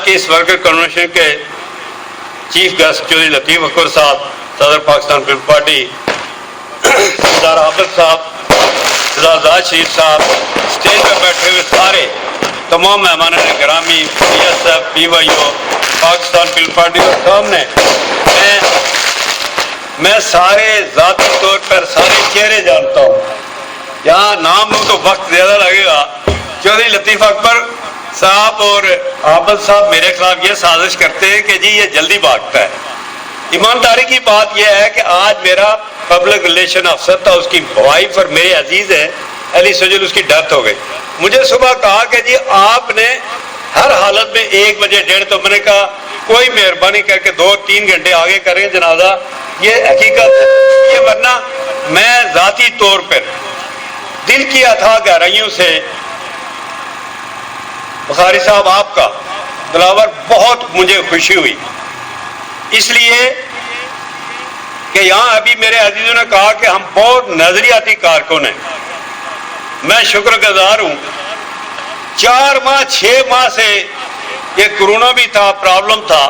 کے اس worker convention کے chief guest Chaudhry لطیف اکبر صاحب، صدر پاکستان پیپلز پارٹی سردار عابد صاحب، سردار زاہد شریف صاحب، اسٹیج پہ بیٹھے ہوئے سارے تمام مہمان گرامی، پی ایس ایف، پی وائی او، پاکستان پیپلز پارٹی اور سامنے میں سارے ذاتی طور پر سارے چہرے جانتا ہوں، یہاں نام لوں تو وقت زیادہ لگے گا۔ چودھری لطیف اکبر صاحب اور عابد صاحب میرے خلاف یہ سازش کرتے ہیں کہ جی یہ جلدی بھاگتا ہے۔ ایمانداری کی بات یہ ہے کہ آج میرا پبلک ریلیشن افسر تھا، اس کی وائف اور میرے عزیز ہیں علی سجل، اس کی ڈیتھ ہو گئی۔ مجھے صبح کہا کہ جی آپ نے ہر حالت میں 1 بجے 1:30، تو میں نے کہا کوئی مہربانی کر کے 2-3 گھنٹے آگے کریں جنازہ، یہ حقیقت ہے، یہ ورنہ میں ذاتی طور پر دل کی اتھاہ گہرائیوں سے بخاری صاحب آپ کا دلاور بہت مجھے خوشی ہوئی، اس لیے کہ یہاں ابھی میرے عزیزوں نے کہا کہ ہم بہت نظریاتی کارکن ہیں۔ میں شکر گزار ہوں، 4 ماہ 6 ماہ سے یہ کرونا بھی تھا، پرابلم تھا،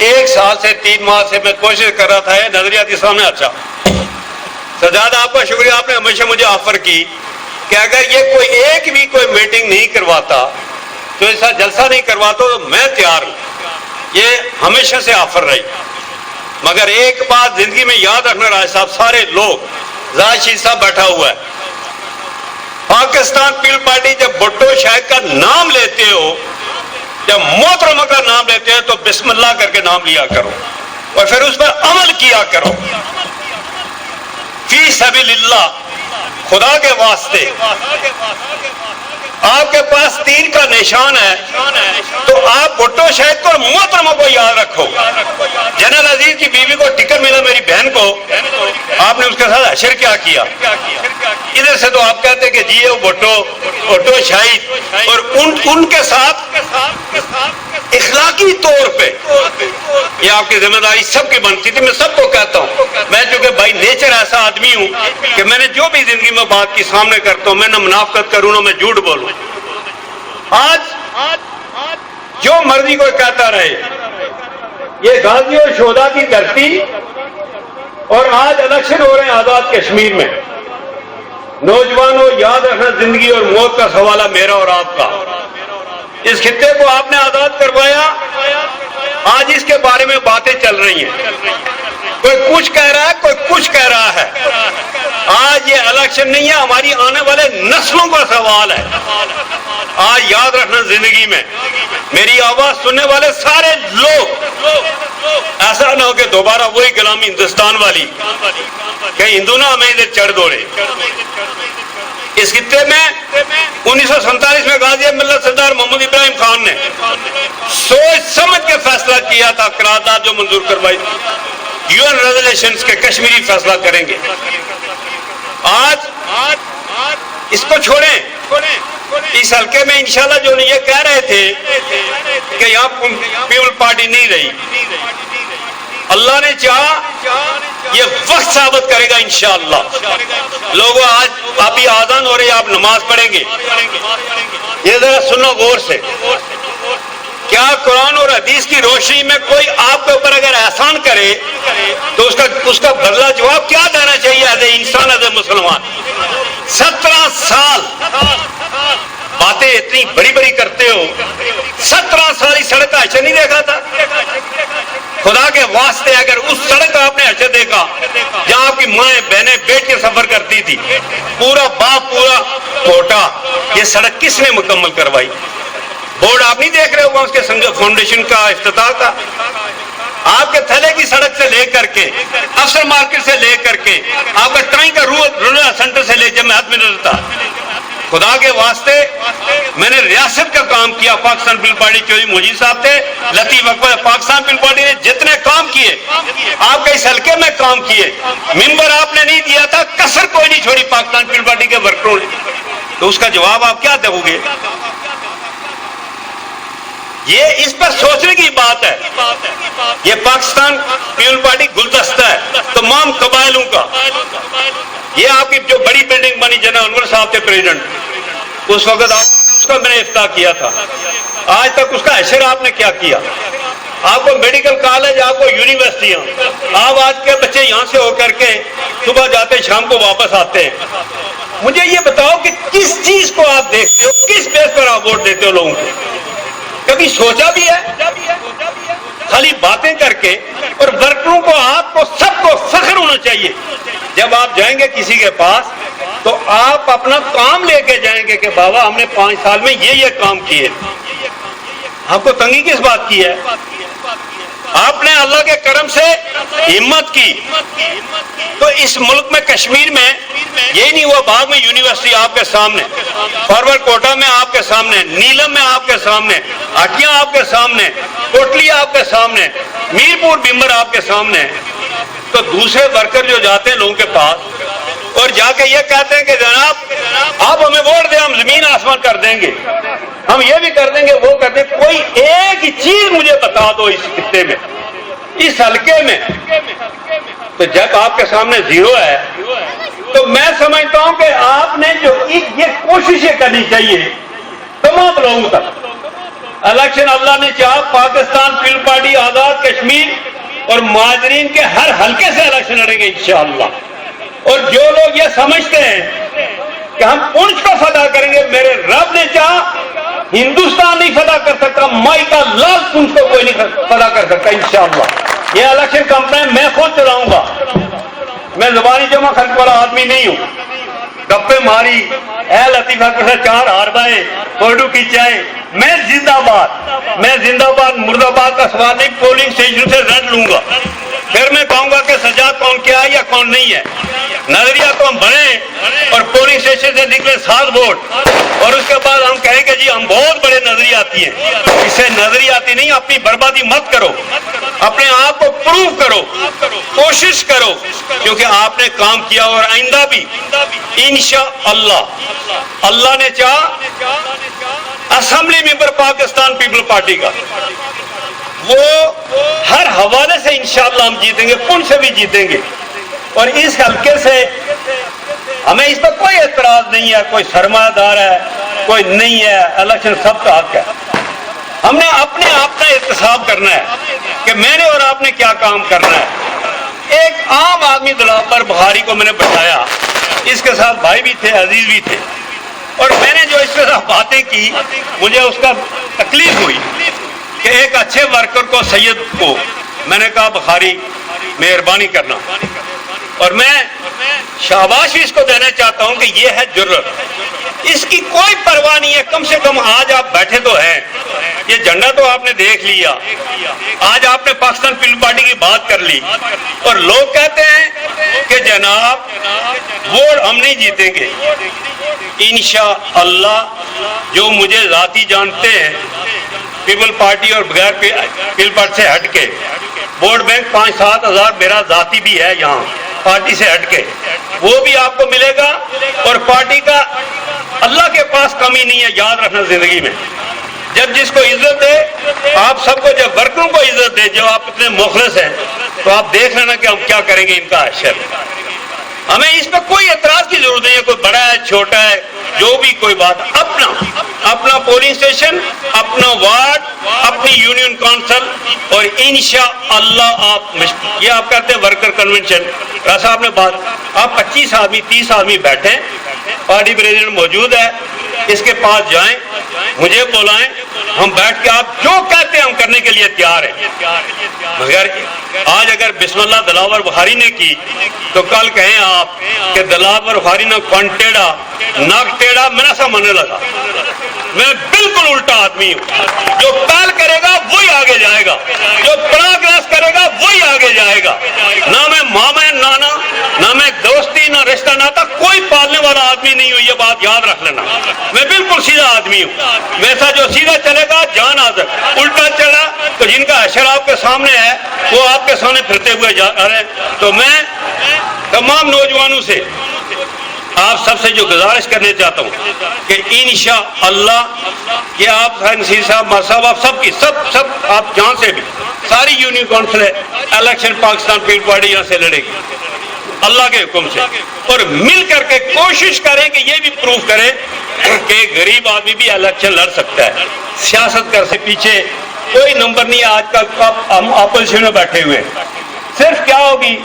1 سال سے 3 ماہ سے میں کوشش کر رہا تھا یہ نظریاتی سامنے اچھا سجاد آپ کا شکریہ، آپ نے ہمیشہ مجھے آفر کی کہ اگر یہ کوئی ایک بھی کوئی میٹنگ نہیں کرواتا، تو ایسا جلسہ نہیں کرواتا تو میں تیار ہوں، یہ ہمیشہ سے آفر رہی۔ مگر ایک بات زندگی میں یاد رکھنا راج صاحب، سارے لوگ، زاہد شریف صاحب بیٹھا ہوا ہے، پاکستان پیپلز پارٹی جب بھٹو شاہد کا نام لیتے ہو، جب محترمہ کا نام لیتے ہیں تو بسم اللہ کر کے نام لیا کرو اور پھر اس پر عمل کیا کرو، فی سبیل اللہ، خدا کے واسطے۔ آپ کے پاس تیر کا نشان ہے تو آپ بھٹو شاہد کو اور محترمہ کو یاد رکھو۔ جنرل عزیز کی بیوی کو ٹکٹ ملا، میری بہن کو، آپ نے اس کے ساتھ حشر کیا کیا؟ ادھر سے تو آپ کہتے کہ جی وہ بھٹو شاہد، اور ان کے ساتھ اخلاقی طور پہ یہ آپ کی ذمہ داری سب کی بنتی تھی۔ میں سب کو کہتا ہوں، میں چونکہ بائی نیچر ایسا آدمی ہوں کہ میں نے جو بھی زندگی میں بات کی سامنے کرتا ہوں، میں نہ منافقت کروں نہ میں جھوٹ بولوں۔ آج جو مرضی کوئی کہتا رہے، یہ غازی اور شہداء کی دھرتی، اور آج الیکشن ہو رہے ہیں آزاد کشمیر میں۔ نوجوانوں یاد رکھنا، زندگی اور موت کا سوال ہے میرا اور آپ کا۔ اس خطے کو آپ نے آزاد کروایا، آج اس کے بارے میں باتیں چل رہی ہیں، کوئی کچھ کہہ رہا ہے، کوئی کچھ کہہ رہا ہے۔ آج یہ الیکشن نہیں ہے، ہماری آنے والے نسلوں کا سوال ہے۔ آج یاد رکھنا، زندگی میں میری آواز سننے والے سارے لوگ، ایسا نہ ہو کہ دوبارہ وہی غلامی ہندوستان والی کہ ہندو نہ ہمیں ادھر چڑھ دوڑے۔ اس خطے میں 1947 میں غازی ملت سردار محمد ابراہیم خان نے سوچ سمجھ کے فیصلہ کیا تھا، قرارداد جو منظور کروائی، UN ریزولوشنز کے کشمیری فیصلہ کریں گے۔ آج اس کو چھوڑیں، اس حلقے میں انشاءاللہ جو یہ کہہ رہے تھے کہ یہاں پیپل پارٹی نہیں رہی، اللہ نے چاہا یہ وقت ثابت کرے گا انشاءاللہ۔ لوگوں آج آپ ہی آذان ہو رہی ہے، آپ نماز پڑھیں گے، یہ ذرا سنو غور سے، کیا قرآن اور حدیث کی روشنی میں کوئی آپ کے اوپر اگر احسان کرے تو اس کا بدلہ جواب کیا دینا چاہیے ایز اے انسان، ایز اے مسلمان؟ 17 سال باتیں اتنی بڑی بڑی کرتے ہو، 17 سال اس سڑک کا حشر نہیں دیکھا تھا؟ خدا کے واسطے اگر اس سڑک کا آپ نے حشر دیکھا جہاں آپ کی مائیں بہنیں بیٹھ کے سفر کرتی تھی، پورا باپ پورا کوٹا، یہ سڑک کس نے مکمل کروائی؟ بورڈ آپ نہیں دیکھ رہے ہوگا اس کے فاؤنڈیشن کا، افتتاح کا؟ آپ کے تھلے کی سڑک سے لے کر کے، افسر مارکیٹ سے لے کر کے، آپ کا ٹرائی کا رورل سینٹر سے لے جب میں ہاتھ میں نظر تھا، خدا کے واسطے میں نے ریاست کا کام کیا۔ پاکستان پیپلز پارٹی چودھری موجود صاحب تھے، لطیف اکبر، پاکستان پیپلز پارٹی نے جتنے کام کیے، آپ کے اس حلقے میں کام کیے، ممبر آپ نے نہیں دیا تھا، کسر کوئی نہیں چھوڑی پاکستان پیپلز پارٹی کے ورکروں نے، تو اس کا جواب آپ کیا دو گے؟ یہ اس پر سوچنے کی بات ہے۔ یہ پاکستان پیپلز پارٹی گلدستہ ہے تمام قبائلوں کا۔ یہ آپ کی جو بڑی بلڈنگ بنی، جنرل انور صاحب تھے پریزیڈنٹ، اس وقت آپ اس کا میں نے افتتاح کیا تھا. آج تک اس کا حشر آپ نے کیا کیا؟ آپ کو میڈیکل کالج، آپ کو یونیورسٹیاں، آپ آج کے بچے یہاں سے ہو کر کے صبح جاتے شام کو واپس آتے ہیں. مجھے یہ بتاؤ کہ کس چیز کو آپ دیکھتے ہو، کس بیس پر آپ ووٹ دیتے ہو لوگوں کو؟ کبھی سوچا بھی ہے؟ خالی باتیں کر کے. اور ورکروں کو، آپ کو، سب کو فخر ہونا چاہیے. جب آپ جائیں گے کسی کے پاس تو آپ اپنا کام لے کے جائیں گے کہ بابا ہم نے 5 سال میں یہ کام کیے. آپ کو تنگی کس بات کی ہے؟ آپ نے اللہ کے کرم سے ہمت کی تو اس ملک میں، کشمیر میں یہ نہیں ہوا. باغ میں یونیورسٹی آپ کے سامنے، فارورڈ کوٹا میں آپ کے سامنے، نیلم میں آپ کے سامنے، ہٹیاں آپ کے سامنے، کوٹلی آپ کے سامنے، میر پور بمبر آپ کے سامنے. تو دوسرے ورکر جو جاتے ہیں لوگوں کے پاس اور جا کے یہ کہتے ہیں کہ جناب آپ ہمیں ووٹ دیں، ہم زمین آسمان کر دیں گے، ہم یہ بھی کر دیں گے، وہ کر دیں. کوئی ایک ہی چیز مجھے بتا دو اس خطے میں، اس حلقے میں. تو جب آپ کے سامنے زیرو ہے تو میں سمجھتا ہوں کہ آپ نے جو یہ کوششیں کرنی چاہیے تمام لوگوں تک. الیکشن اللہ نے چاہا پاکستان پیپل پارٹی آزاد کشمیر اور مہاجرین کے ہر حلقے سے الیکشن لڑیں گے انشاءاللہ. اور جو لوگ یہ سمجھتے ہیں کہ ہم پونچھ کو فتح کریں گے، میرے رب نے چاہا ہندوستان نہیں فتح کر سکتا، مائی کا لال پونچھ کو کوئی نہیں فتح کر سکتا انشاءاللہ. یہ الیکشن کمپین میں خود چلاؤں گا. میں زبانی جمع خلق والا آدمی نہیں ہوں. گپے ماری، اے لطیفہ کے 4 ہار بائے، کوڈو کی چائے. میں زندہ باد مرد آباد کا سوال نہیں، پولنگ اسٹیشن سے رد لوں گا. پھر میں کہوں گا کہ سجاد کون کیا ہے یا کون نہیں ہے. نظریہ تو ہم بڑھیں اور پولنگ اسٹیشن سے نکلے 7 ووٹ اور اس کے بعد ہم کہیں کہ جی ہم بہت بڑے نظریاتی ہیں. اسے نظریاتی نہیں، اپنی بربادی مت کرو، اپنے آپ کو پروو کرو، کوشش کرو، کیونکہ آپ نے کام کیا اور آئندہ بھی انشاءاللہ. اللہ نے چاہا اسمبلی ممبر پاکستان پیپل پارٹی کا وہ ہر حوالے سے انشاءاللہ ہم جیتیں گے، پن سے بھی جیتیں گے. اور اس حلقے سے ہمیں اس پر کوئی اعتراض نہیں ہے. کوئی سرمایہ دار ہے، کوئی نہیں ہے، الیکشن سب کا حق ہے. ہم نے اپنے آپ کا احتساب کرنا ہے کہ میں نے اور آپ نے کیا کام کرنا ہے. ایک عام آدمی دلاور بخاری کو میں نے بتایا، اس کے ساتھ بھائی بھی تھے، عزیز بھی تھے، اور میں نے جو اس کے ساتھ باتیں کی مجھے اس کا تکلیف ہوئی کہ ایک اچھے ورکر کو، سید کو میں نے کہا بخاری مہربانی کرنا. اور میں شاباشی اس کو دینا چاہتا ہوں کہ یہ ہے جرت، اس کی کوئی پرواہ نہیں ہے. کم سے کم آج آپ بیٹھے تو ہیں، یہ جھنڈا تو آپ نے دیکھ لیا، آج آپ نے پاکستان پیپل پارٹی کی بات کر لی. اور لوگ کہتے ہیں کہ جناب ووٹ ہم نہیں جیتیں گے. انشاءاللہ جو مجھے ذاتی جانتے ہیں پیپل پارٹی اور بغیر پیپل پارٹی سے ہٹ کے، ووٹ بینک 5-7 ہزار میرا ذاتی بھی ہے یہاں پارٹی سے ہٹ کے، وہ بھی آپ کو ملے گا. اور پارٹی کا اللہ کے پاس کمی نہیں ہے، یاد رکھنا زندگی میں. جب جس کو عزت دے، آپ سب کو، جب ورکروں کو عزت دے، جب آپ اتنے مخلص ہیں تو آپ دیکھ لینا کہ ہم کیا کریں گے ان کا حشر. ہمیں اس پہ کوئی اعتراض کی ضرورت نہیں ہے، کوئی بڑا ہے چھوٹا ہے جو بھی کوئی بات. اپنا پولنگ اسٹیشن، اپنا وارڈ، اپنی یونین کونسل، اور انشاءاللہ یہ آپ کہتے ہیں ورکر کنونشن. راہ صاحب نے بات، آپ 25 آدمی 30 آدمی بیٹھیں، پارٹی پریزیڈنٹ موجود ہے، اس کے پاس جائیں، مجھے بلائیں، ہم بیٹھ کے آپ جو کہتے ہیں ہم کرنے کے لیے تیار ہیں. مگر آج اگر بسم اللہ دلاور بخاری نے کی تو کل کہیں آپ کہ دلاور بخاری نے کون ٹیڑھا ناک ٹیڑھا، میں نہ سمجھنے لگا. میں بالکل الٹا آدمی ہوں. جو پہل کرے گا وہی آگے جائے گا، جو بڑا گلاس کرے گا وہی آگے جائے گا. نہ میں ماما نانا، نہ میں دوستی، نہ رشتہ ناتا، کوئی پالنے والا آدمی نہیں ہوں. یہ بات یاد رکھ لینا. میں بالکل سیدھا آدمی ہوں. ویسا جو سیدھا چلے گا جان آزر، الٹا چلا تو جن کا حشر آپ کے سامنے ہے وہ آپ کے سامنے پھرتے ہوئے جا رہے ہیں. تو میں تمام نوجوانوں سے، آپ سب سے جو گزارش کرنے چاہتا ہوں کہ انشاءاللہ کہ آپ نصیر صاحب، مار صاحب، آپ سب کی سب آپ جہاں سے بھی، ساری یونین کونسل ہے، الیکشن پاکستان پیپل پارٹی یہاں سے لڑے گی اللہ کے حکم سے. اور مل کر کے کوشش کریں کہ یہ بھی پروف کریں کہ غریب آدمی بھی الیکشن لڑ سکتا ہے، سیاست کر سے پیچھے کوئی نمبر نہیں ہے۔ آج کل ہم اپوزیشن میں بیٹھے ہوئے، صرف کیا ہوگی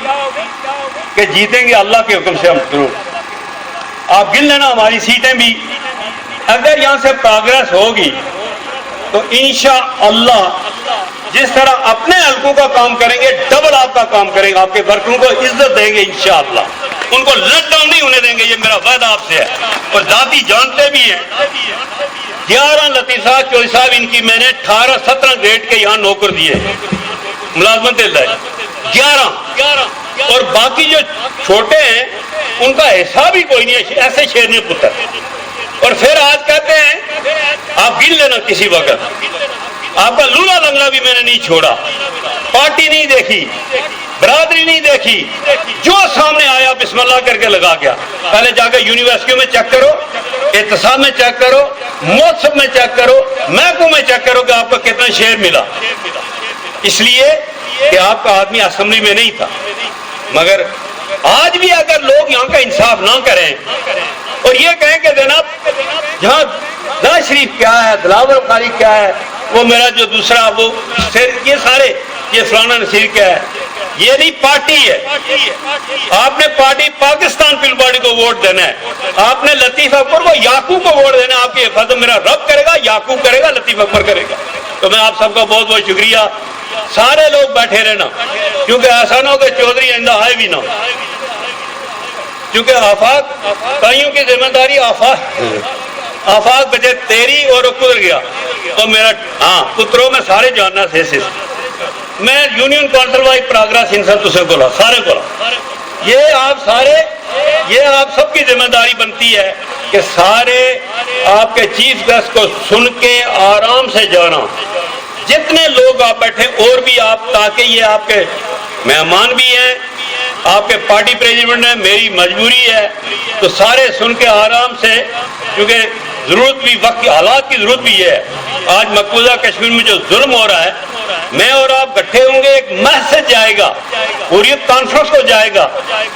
کہ جیتیں گے اللہ کے حکم سے ہم ضرور۔ آپ گن لینا ہماری سیٹیں بھی، اگر یہاں سے پروگریس ہوگی تو انشاءاللہ جس طرح اپنے حلقوں کا کام کریں گے ڈبل آپ کا کام کریں گے، آپ کے ورکروں کو عزت دیں گے انشاءاللہ، ان کو لٹ ڈاؤن نہیں ہونے دیں گے، یہ میرا وعدہ آپ سے ہے۔ اور ذاتی جانتے بھی ہیں 11 لطیف صاحب چوہدری صاحب ان کی میں نے 18-17 گریڈ کے یہاں نوکر دیے ملازمت دے رہا ہے 11، اور باقی جو چھوٹے ہیں ان کا حساب ہی کوئی نہیں ہے، ایسے شیرنی پتر۔ اور پھر آج کہتے ہیں آپ گن لینا کسی وقت، آپ کا لولا لنگڑا بھی میں نے نہیں چھوڑا، پارٹی نہیں دیکھی، برادری نہیں دیکھی، جو سامنے آیا بسم اللہ کر کے لگا گیا۔ پہلے جا کے یونیورسٹیوں میں چیک کرو، احتساب میں چیک کرو، موسم میں چیک کرو، محکموں میں چیک کرو کہ آپ کو کتنا شیئر ملا، اس لیے کہ آپ کا آدمی اسمبلی میں نہیں تھا۔ مگر آج بھی اگر لوگ یہاں کا انصاف نہ کریں اور یہ کہیں کہ جناب جہاں نواز شریف کیا ہے، دلاور بخاری کیا ہے، وہ میرا جو دوسرا وہ یہ سارے یہ فلانا نصیر کیا ہے، یہ نہیں پارٹی ہے۔ آپ نے پارٹی پاکستان پیپل پارٹی کو ووٹ دینا ہے، آپ نے لطیف اکبر کو یعقوب کو ووٹ دینا ہے۔ آپ کی حفاظت میرا رب کرے گا، یعقوب کرے گا، لطیف اکبر کرے گا۔ تو میں آپ سب کا بہت بہت شکریہ، سارے لوگ بیٹھے رہنا، کیونکہ ایسا نہ ہو کہ چودھری آئندہ آئے بھی نہ، کیونکہ آفاق تائیوں کی ذمہ داری آفاق بچے تیری اور گزر گیا تو میرا پتروں میں سارے جاننا سے میں یونین کونسل وائی پروگرس ان سب تسے بولا سارے بولا، یہ آپ سب کی ذمہ داری بنتی ہے کہ سارے آپ کے چیف گیسٹ کو سن کے آرام سے جانا، جتنے لوگ آپ بیٹھے اور بھی آپ، تاکہ یہ آپ کے مہمان بھی ہیں، آپ کے پارٹی پریزیڈنٹ ہیں، میری مجبوری ہے تو سارے سن کے آرام سے، کیونکہ ضرورت بھی وقت کی حالات کی ضرورت بھی ہے۔ آج مقبوضہ کشمیر میں جو ظلم ہو رہا ہے، میں اور آپ اکٹھے ہوں گے، ایک میسج جائے گا، حریت کانفرنس کو جائے گا،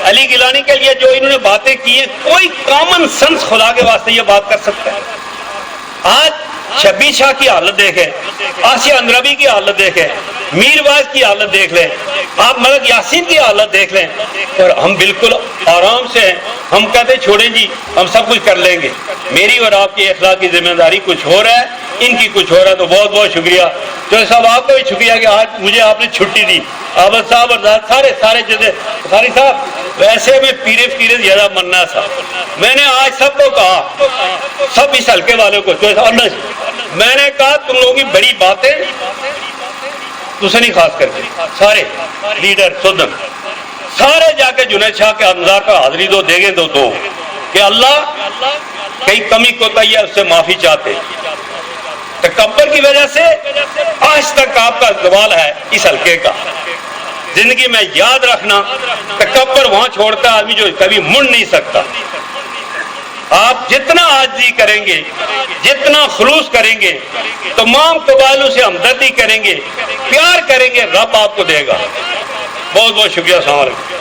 علی گیلانی کے لیے جو انہوں نے باتیں کی ہیں، کوئی کامن سنس خدا کے واسطے یہ بات کر سکتا ہے؟ آج شبیر شاہ کی حالت دیکھیں، آسیہ اندرابی کی حالت دیکھیں، میر واعظ کی حالت دیکھ لیں، آپ ملک یاسین کی حالت دیکھ لیں، اور ہم بالکل آرام سے ہیں۔ ہم کہتے چھوڑیں جی ہم سب کچھ کر لیں گے، میری اور آپ کی اخلاقی ذمہ داری کچھ ہو رہا ہے، ان کی کچھ ہو رہا ہے، تو بہت بہت شکریہ۔ تو صاحب آپ کا بھی شکریہ کہ آج مجھے آپ نے چھٹی دی، عابد صاحب اور سارے جیسے ساری صاحب، ویسے میں پیرے زیادہ مننا تھا، میں نے آج سب کو کہا، سب اس حلقے والوں کو میں نے کہا تم لوگوں کی بڑی باتیں تسے نہیں، خاص کر کے سارے لیڈر سدن سارے جا کے جنید شاہ کے انظار کا حاضری دو، دے گے دو کہ اللہ کئی کمی کوتاہی ہے اس سے معافی چاہتے، تکبر کی وجہ سے آج تک آپ کا زوال ہے اس حلقے کا۔ زندگی میں یاد رکھنا، تکبر وہاں چھوڑتا ہے آدمی جو کبھی مڑ نہیں سکتا۔ آپ جتنا عاجزی کریں گے، جتنا خلوص کریں گے، تمام قبائلوں سے ہمدردی کریں گے، پیار کریں گے، رب آپ کو دے گا۔ بہت بہت شکریہ، السلام علیکم۔